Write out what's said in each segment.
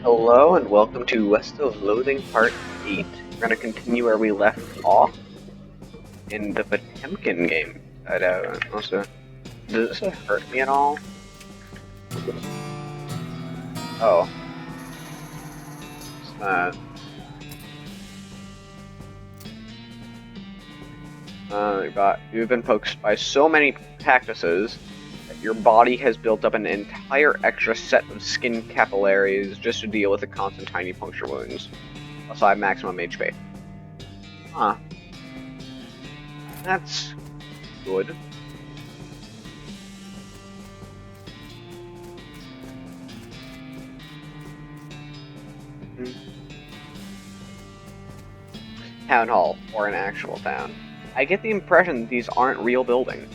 Hello and welcome to West of Loathing Part 8. We're going to continue where we left off in the Potemkin game. Also, does this hurt me at all? Oh. It's not. You've been poked by so many cactuses that your body has built up an entire extra set of skin capillaries just to deal with the constant tiny puncture wounds. Also, I have maximum HP. Huh. That's good. Town hall, or an actual town. I get the impression that these aren't real buildings.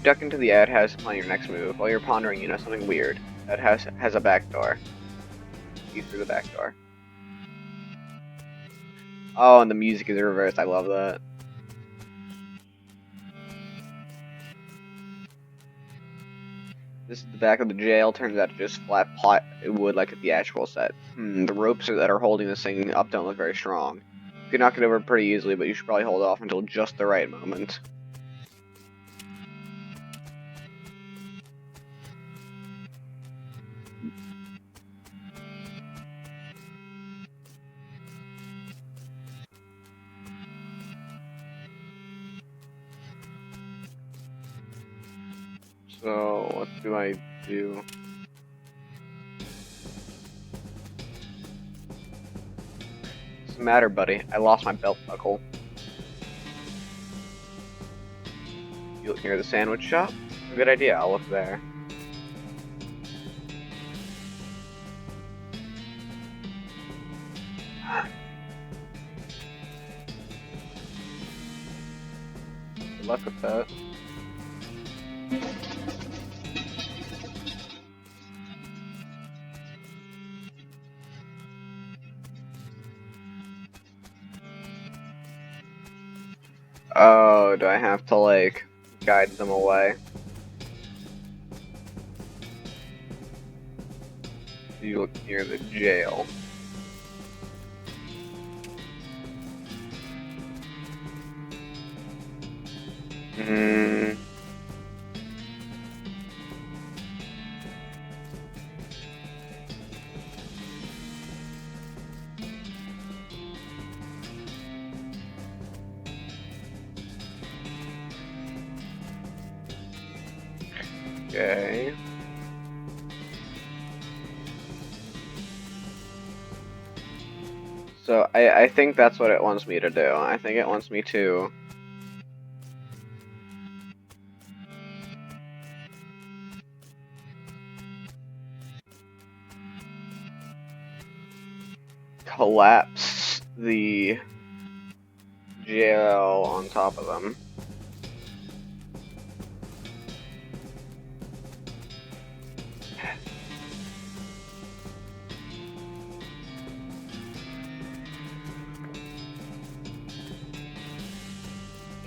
Duck into the outhouse and plan your next move. While you're pondering, you know something weird. That house has a back door. See through the back door. Oh, and the music is reversed. I love that. This is the back of the jail. Turns out to just flat wood like at the actual set. The ropes that are holding this thing up don't look very strong. You can knock it over pretty easily, but you should probably hold off until just the right moment. So, what do I do? What's the matter, buddy? I lost my belt buckle. You look near the sandwich shop? A good idea, I'll look there. Good luck with that. Oh, do I have to, like, guide them away? You look near the jail. Okay. So, I think that's what it wants me to do. I think it wants me to... collapse the jail on top of them.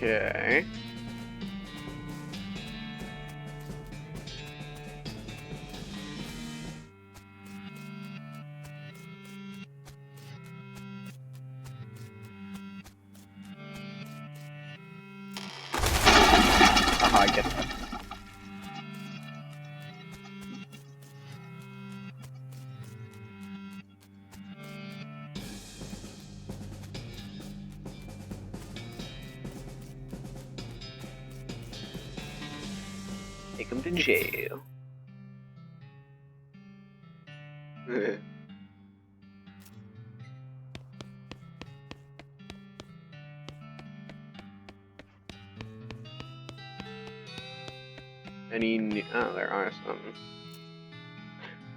Okay. I get that. Take him to jail. Oh, there are some.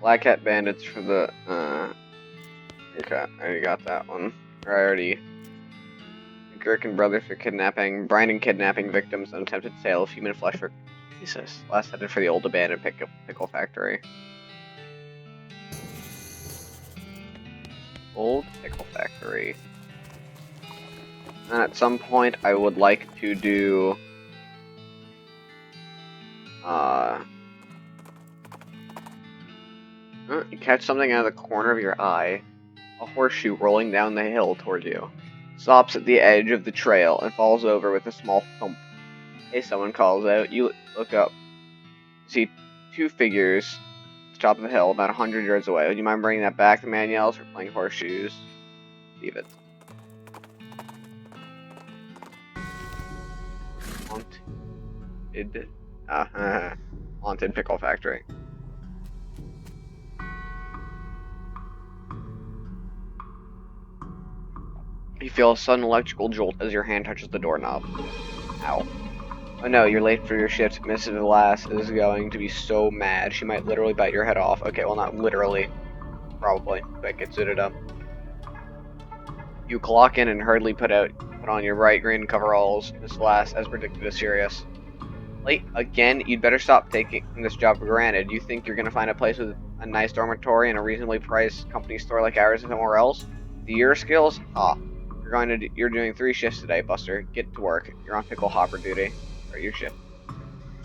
Black Hat Bandits for the, okay, I already got that one. Or I already... Gherkin Brothers for kidnapping, Brian kidnapping victims and attempted sale of human flesh for... Jesus. Last headed for the old abandoned pickle factory. Old pickle factory. And at some point, I would like to do you catch something out of the corner of your eye. A horseshoe rolling down the hill toward you. Stops at the edge of the trail and falls over with a small thump. Hey, someone calls out. You look up. See two figures at the top of the hill, about 100 yards away. Would you mind bringing that back? The man yells. We're playing horseshoes. Leave it. Haunted pickle factory. You feel a sudden electrical jolt as your hand touches the doorknob. Ow. Oh no, you're late for your shift. Mrs. Lass is going to be so mad. She might literally bite your head off. Okay, well, not literally. Probably. But get suited up. You clock in and hurriedly put on your bright green coveralls. Miss Lass, as predicted, is serious. Late again? You'd better stop taking this job for granted. You think you're gonna find a place with a nice dormitory and a reasonably priced company store like ours somewhere else? The your skills? Ah. You're doing 3 shifts today, Buster. Get to work. You're on pickle hopper duty. Or your shift.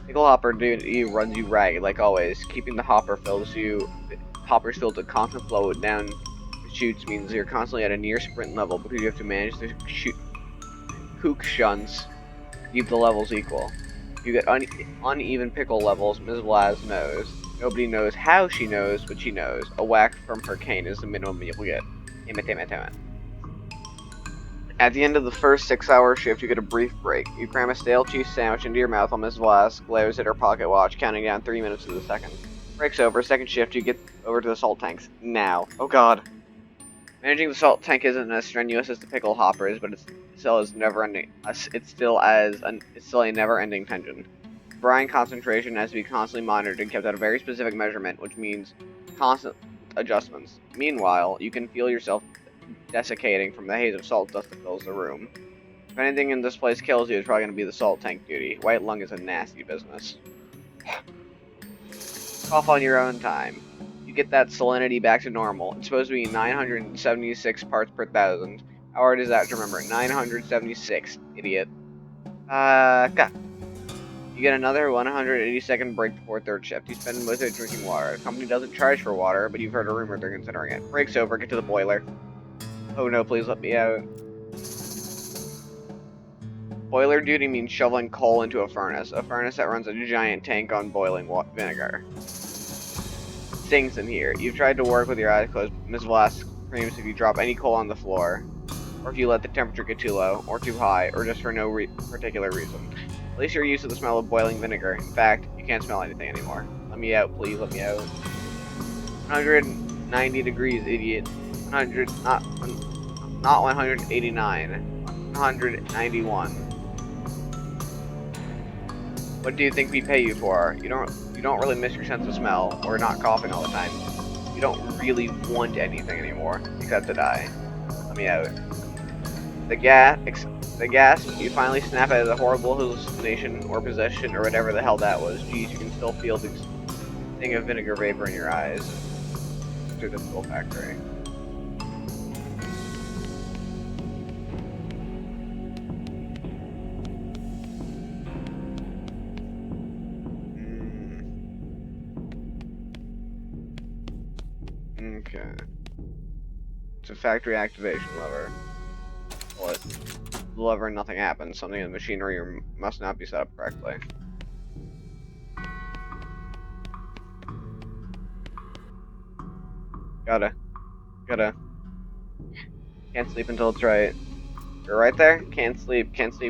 Pickle hopper duty runs you ragged, like always. Keeping the hoppers filled to constant flow down the chutes means you're constantly at a near sprint level because you have to manage the kook shunts to keep the levels equal. You get uneven pickle levels, Ms. Blaz knows. Nobody knows how she knows, but she knows. A whack from her cane is the minimum you'll get. Damn it. At the end of the first 6-hour shift, you get a brief break. You cram a stale cheese sandwich into your mouth while Ms. Vlass glares at her pocket watch, counting down 3 minutes to the second. Break's over. Second shift, you get over to the salt tanks. Now. Oh god. Managing the salt tank isn't as strenuous as the pickle hoppers, but it's still a never-ending tension. Brine concentration has to be constantly monitored and kept at a very specific measurement, which means constant adjustments. Meanwhile, you can feel yourself desiccating from the haze of salt dust that fills the room. If anything in this place kills you, it's probably going to be the salt tank duty. White lung is a nasty business. Cough on your own time. You get that salinity back to normal. It's supposed to be 976 parts per thousand. How hard is that to remember? 976, idiot. God. You get another 180-second break before third shift. You spend most of it drinking water. The company doesn't charge for water, but you've heard a rumor they're considering it. Break's over. Get to the boiler. Oh no, please let me out. Boiler duty means shoveling coal into a furnace that runs a giant tank on boiling vinegar. It stinks in here. You've tried to work with your eyes closed. Ms. Vlass screams if you drop any coal on the floor, or if you let the temperature get too low, or too high, or just for no particular reason. At least you're used to the smell of boiling vinegar. In fact, you can't smell anything anymore. Let me out, please, let me out. 190 degrees, idiot. 100, not 189. 191. What do you think we pay you for? You don't really miss your sense of smell, or not coughing all the time. You don't really want anything anymore, except to die. Let me out. The gas, you finally snap out of the horrible hallucination or possession or whatever the hell that was. Geez, you can still feel the thing of vinegar vapor in your eyes. Through the pickle factory. Okay. It's a factory activation lever. Pull it. The lever and nothing happens. Something in the machinery must not be set up correctly. Gotta. Can't sleep until it's right. You're right there? Can't sleep. Yikes.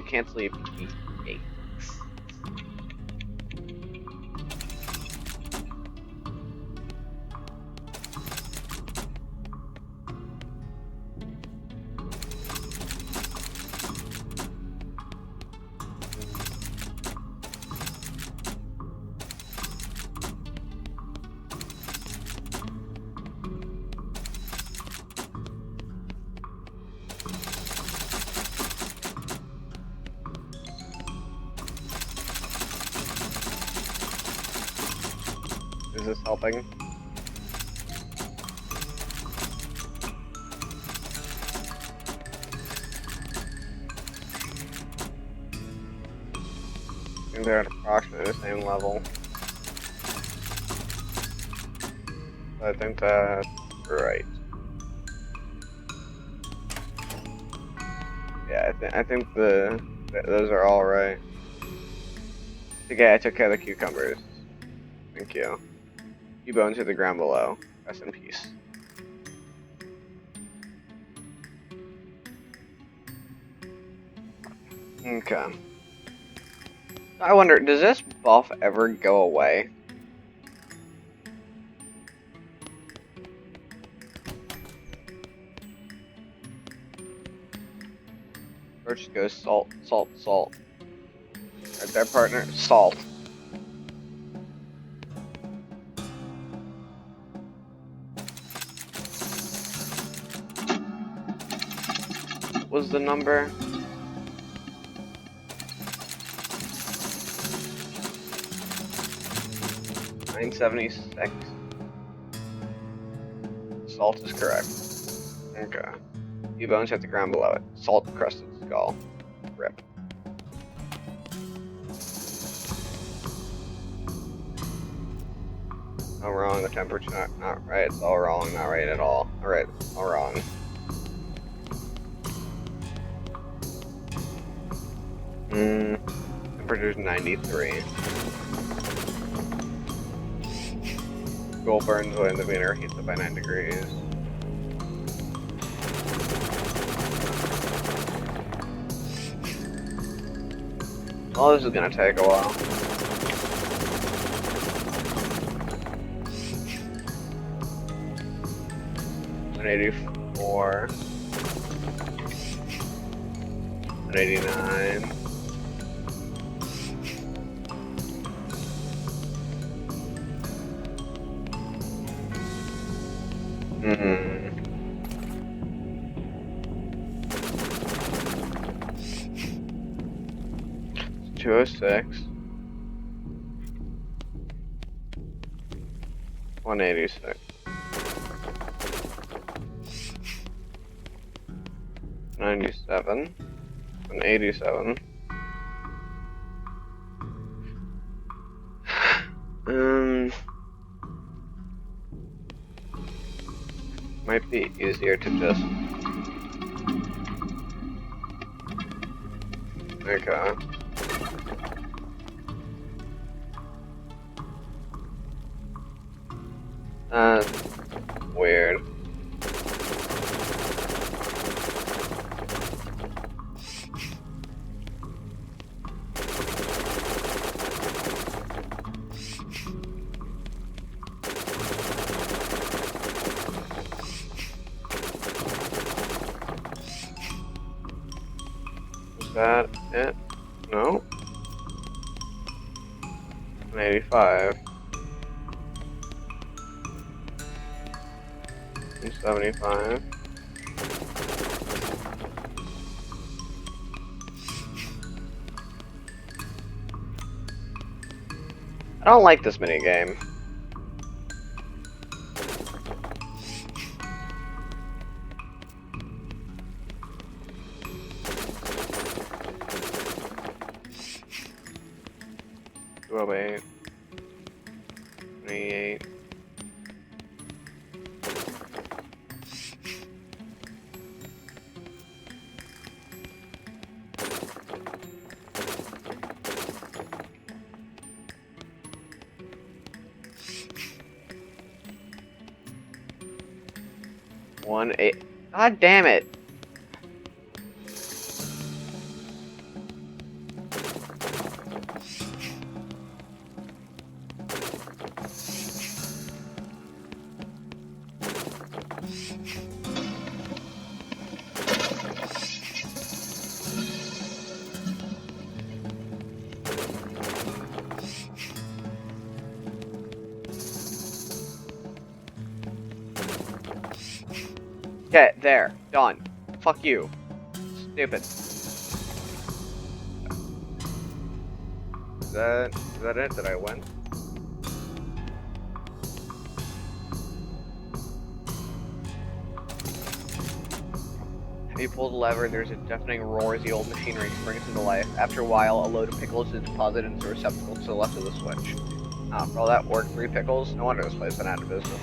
Is this helping? think they're at approximately the same level. I think that's right. Yeah, I think those are all right. Okay, I took care of the cucumbers. Thank you. You bone to the ground below. Rest in peace. Okay. I wonder, does this buff ever go away? First goes salt, salt, salt. Right there, partner. Salt. What was the number? 976. Salt is correct. Okay. Few bones hit the ground below it. Salt crusted skull. Rip. All wrong. The temperature not right. It's all wrong. Not right at all. All right. All wrong. Temperature's 93. Gold burns away in the vinegar, heats it by 9 degrees. Well, this is gonna take a while. $184. $189. Mm-hmm. 206. 186. 97. 187. Might be easier to just... Okay. Weird. Is that it? No. 185. 175. I don't like this minigame. Oh, wait. 28. One eight. God damn it! Okay, there. Done. Fuck you. Stupid. Is that it? Did I win? When you pull the lever, there's a deafening roar as the old machinery springs into life. After a while, a load of pickles is deposited into a receptacle to the left of the switch. For all that work, 3 pickles? No wonder this place has been out of business.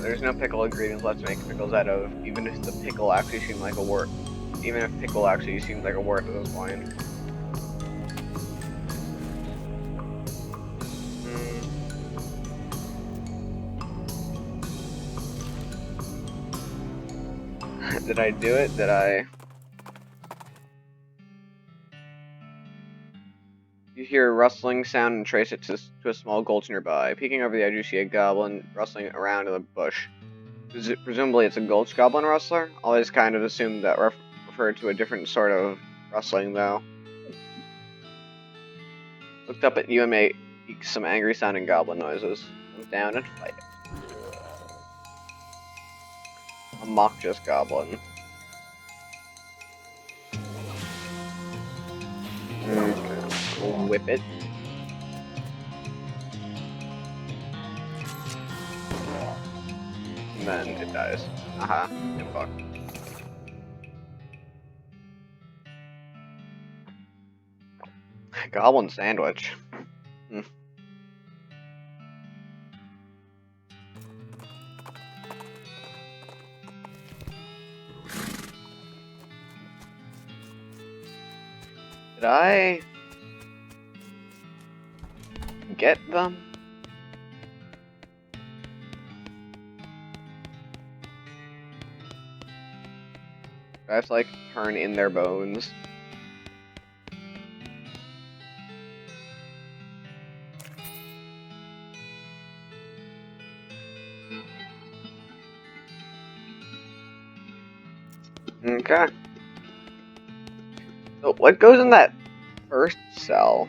There's no pickle ingredients left to make pickles out of, even if pickle actually seems like a word at this point. Did I do it? Did I? You hear a rustling sound and trace it to a small gulch nearby. Peeking over the edge, you see a goblin rustling around in the bush. Presumably it's a gulch goblin rustler? Always kind of assumed that referred to a different sort of rustling, though. Looked up at you and made some angry sounding goblin noises. Comes down and fight it. A mock-just goblin. Whip it. And then it dies. Aha, and fuck. Goblin sandwich. Did I get them? Do I have to, like, turn in their bones? Okay. So, what goes in that first cell?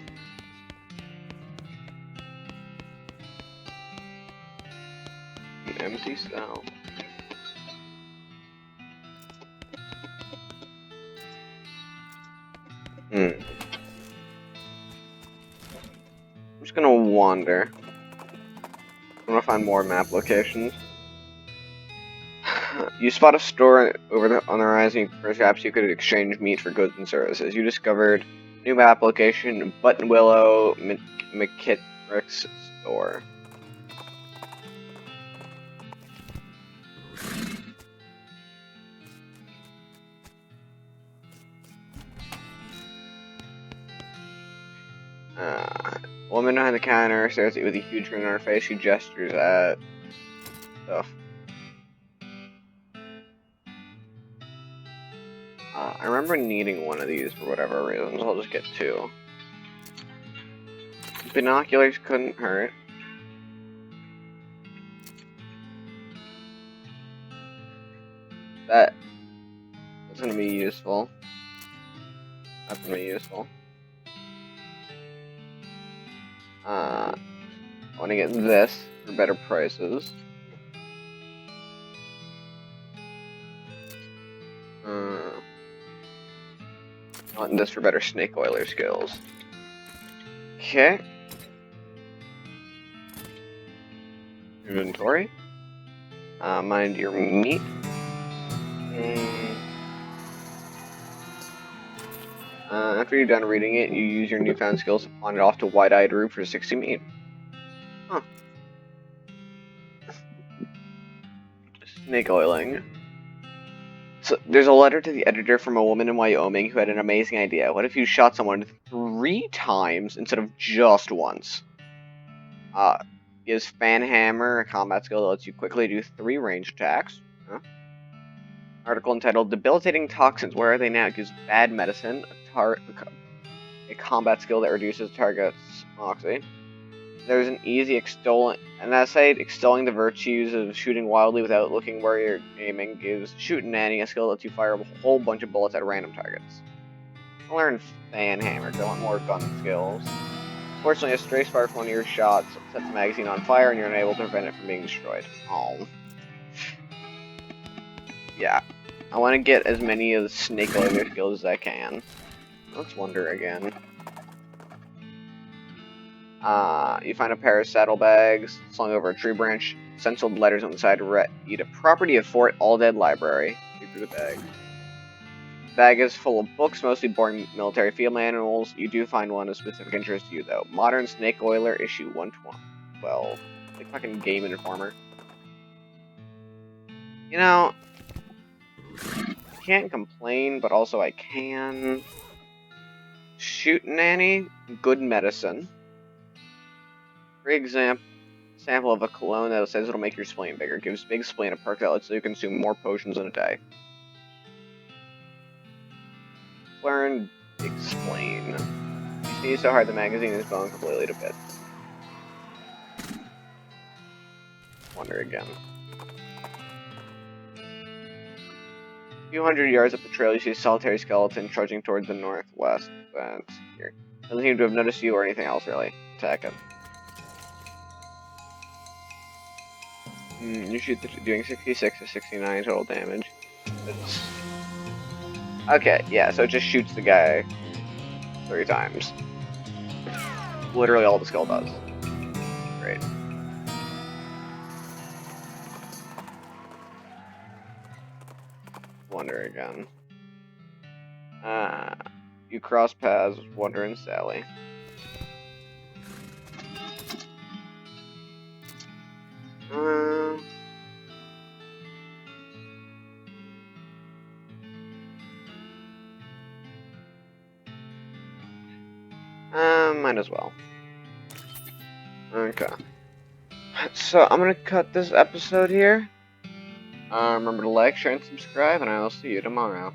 An empty cell. I'm just gonna wander. I'm gonna find more map locations. You spot a store on the horizon. Perhaps you could exchange meat for goods and services. You discovered a new map location, Button Willow McKittrick's store. Woman behind the counter stares at you with a huge grin on her face. She gestures at stuff. I remember needing one of these for whatever reason, so I'll just get 2. Binoculars couldn't hurt. That's gonna be useful. That's gonna be useful. I want to get this for better prices. I want this for better snake oiler skills. Okay. Inventory. Mind your meat. After you're done reading it, you use your newfound skills to pawn it off to Wide-Eyed Rube for 60 meat. Huh. Snake oiling. So, there's a letter to the editor from a woman in Wyoming who had an amazing idea. What if you shot someone 3 times instead of just once? Gives Fan Hammer a combat skill that lets you quickly do 3 range attacks. Huh? Article entitled Debilitating Toxins, Where Are They Now? Gives Bad Medicine a combat skill that reduces target's moxie. There's an essay extolling the virtues of shooting wildly without looking where you're aiming. Gives Shoot Nanny a skill that lets you fire a whole bunch of bullets at random targets. I'll learn Fan Hammer because I want more gun skills. Fortunately, a stray spark from one of your shots sets the magazine on fire and you're unable to prevent it from being destroyed. Oh. Yeah. I want to get as many of the snake oiler skills as I can. Let's wonder again. You find a pair of saddlebags slung over a tree branch. stenciled letters on the side read, a property of Fort All Dead Library. Dig through the bag. Bag is full of books, mostly boring military field manuals. You do find one of specific interest to you, though. Modern Snake Oiler, issue 112. Like fucking Game Informer. You know, I can't complain, but also I can. Shoot Nanny, good medicine. For example, sample of a cologne that says it'll make your spleen bigger. Gives big spleen a perk that lets you consume more potions in a day. Learn explain. You sneeze so hard the magazine is blown completely to bits. Wonder again. A few hundred yards up the trail, you see a solitary skeleton trudging toward the northwest. That's here. Doesn't seem to have noticed you or anything else, really. Attack it. You shoot doing 66 to 69 total damage. Okay, yeah, so it just shoots the guy 3 times. Literally all the skull does. Great. Wonder again. You cross paths with Wonder and Sally. Might as well. Okay. So, I'm gonna cut this episode here. Remember to like, share, and subscribe, and I will see you tomorrow.